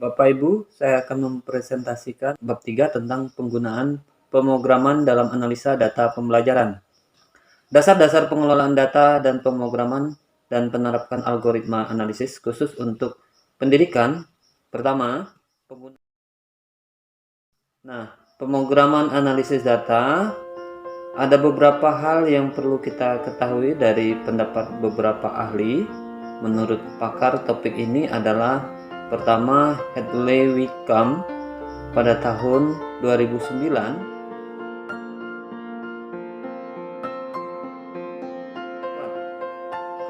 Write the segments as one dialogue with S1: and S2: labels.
S1: Bapak Ibu, saya akan mempresentasikan bab 3 tentang penggunaan pemrograman dalam analisa data pembelajaran. Dasar-dasar pengelolaan data dan pemrograman dan penerapan algoritma analisis khusus untuk pendidikan. Pertama, pemrograman analisis data. Ada beberapa hal yang perlu kita ketahui dari pendapat beberapa ahli. Menurut pakar, topik ini adalah pertama, Hadley Wickham pada tahun 2009.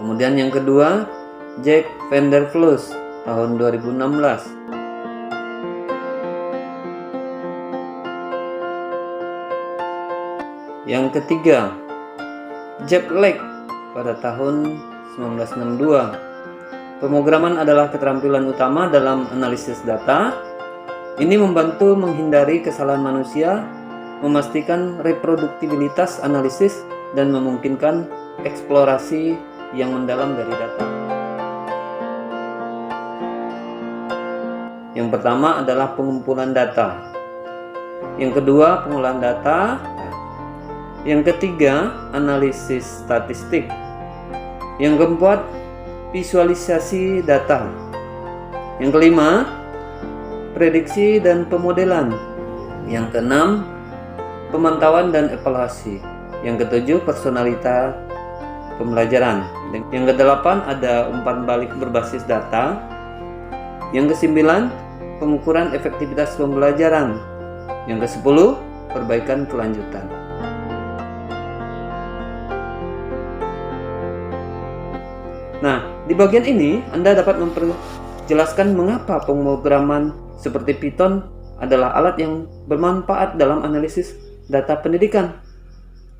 S1: Kemudian yang kedua, Jack van der Vlos tahun 2016. Yang ketiga, Jeff Lake pada tahun 1962. Pemrograman adalah keterampilan utama dalam analisis data. Ini membantu menghindari kesalahan manusia, memastikan reproduktibilitas analisis, dan memungkinkan eksplorasi yang mendalam dari data. Yang pertama adalah pengumpulan data. Yang kedua, pengolahan data. Yang ketiga, analisis statistik. Yang keempat, visualisasi data. Yang kelima, prediksi dan pemodelan. Yang keenam, pemantauan dan evaluasi. Yang ketujuh, personalita pembelajaran. Yang kedelapan, ada umpan balik berbasis data. Yang kesembilan, pengukuran efektivitas pembelajaran. Yang kesepuluh, perbaikan kelanjutan. Nah, di bagian ini Anda dapat memperjelaskan mengapa pemrograman seperti Python adalah alat yang bermanfaat dalam analisis data pendidikan.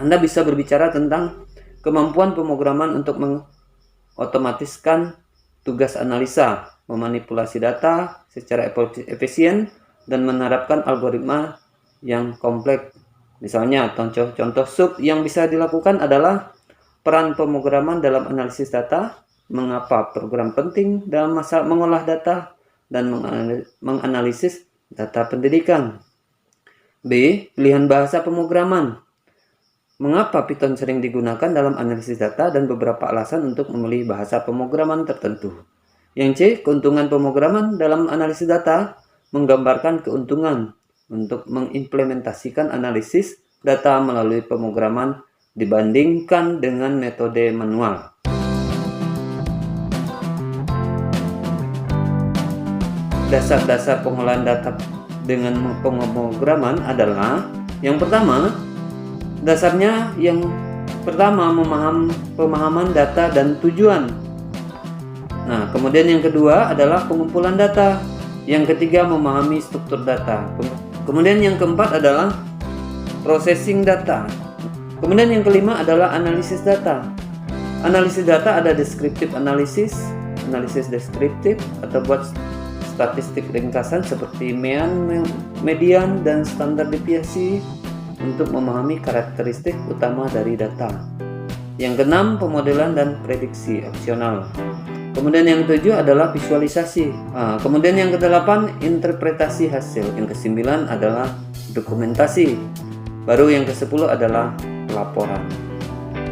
S1: Anda bisa berbicara tentang kemampuan pemrograman untuk mengotomatiskan tugas analisa, memanipulasi data secara efisien, dan menerapkan algoritma yang kompleks. Misalnya, contoh sub yang bisa dilakukan adalah peran pemrograman dalam analisis data, mengapa program penting dalam masalah mengolah data dan menganalisis data pendidikan. B. Pilihan bahasa pemrograman. Mengapa Python sering digunakan dalam analisis data dan beberapa alasan untuk memilih bahasa pemrograman tertentu. Yang C. Keuntungan pemrograman dalam analisis data. Menggambarkan keuntungan untuk mengimplementasikan analisis data melalui pemrograman dibandingkan dengan metode manual. Dasar-dasar pengolahan data dengan pemrograman adalah yang pertama, dasarnya yang pertama pemahaman data dan tujuan. Nah, kemudian yang kedua adalah pengumpulan data. Yang ketiga, memahami struktur data. Kemudian yang keempat adalah processing data. Kemudian yang kelima adalah analisis data. Analisis data ada deskriptif analisis deskriptif atau buat statistik ringkasan seperti mean, median, dan standar deviasi untuk memahami karakteristik utama dari data. Yang keenam, pemodelan dan prediksi opsional. Kemudian yang ketujuh adalah visualisasi. Kemudian yang kedelapan, interpretasi hasil. Yang kesembilan adalah dokumentasi. Baru yang kesepuluh adalah pelaporan.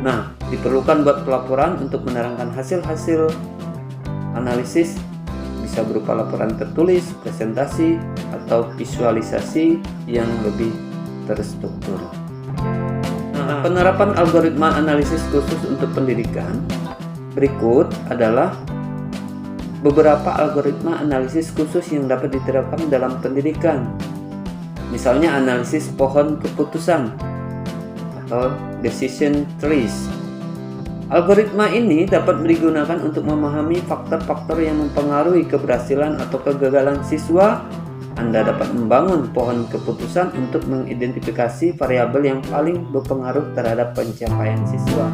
S1: Nah, diperlukan buat pelaporan untuk menerangkan hasil-hasil analisis, bisa berupa laporan tertulis, presentasi, atau visualisasi yang lebih terstruktur. Nah, penerapan algoritma analisis khusus untuk pendidikan berikut adalah beberapa algoritma analisis khusus yang dapat diterapkan dalam pendidikan. Misalnya analisis pohon keputusan atau decision trees. Algoritma ini dapat digunakan untuk memahami faktor-faktor yang mempengaruhi keberhasilan atau kegagalan siswa. Anda dapat membangun pohon keputusan untuk mengidentifikasi variabel yang paling berpengaruh terhadap pencapaian siswa.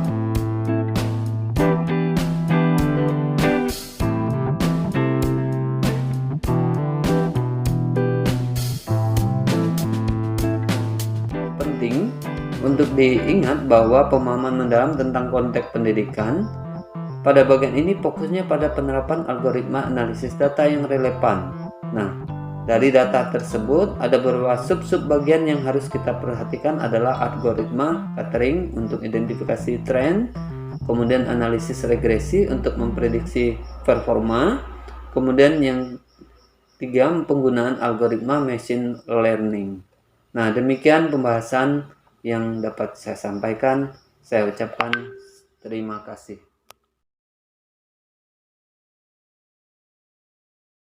S1: Penting untuk diingat bahwa pemahaman mendalam tentang konteks pendidikan pada bagian ini fokusnya pada penerapan algoritma analisis data yang relevan Nah, dari data tersebut ada beberapa sub-sub bagian yang harus kita perhatikan adalah algoritma clustering untuk identifikasi tren, kemudian analisis regresi untuk memprediksi performa, kemudian yang tiga, penggunaan algoritma machine learning. Nah, demikian pembahasan yang dapat saya sampaikan. Saya ucapkan terima kasih.